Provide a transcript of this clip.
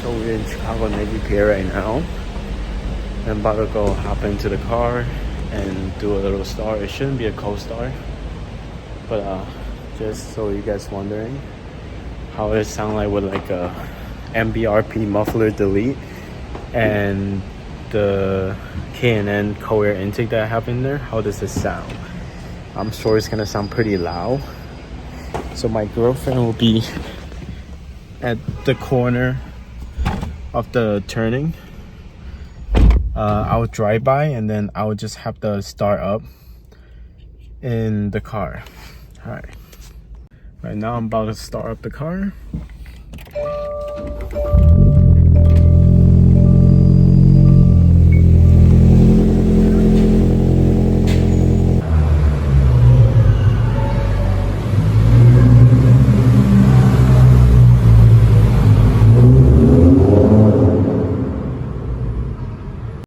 So we're in Chicago Navy Pier right now. I'm about to go hop into the car and do a little start. It shouldn't be a cold start, but just so you guys wondering how it sound like with like a mbrp muffler delete and the K&N cold air intake that I have in there, how does it sound? I'm sure it's gonna sound pretty loud. So my girlfriend will be at the corner of the turning. I'll drive by and then I'll just have to start up in the car. All right now I'm about to start up the car.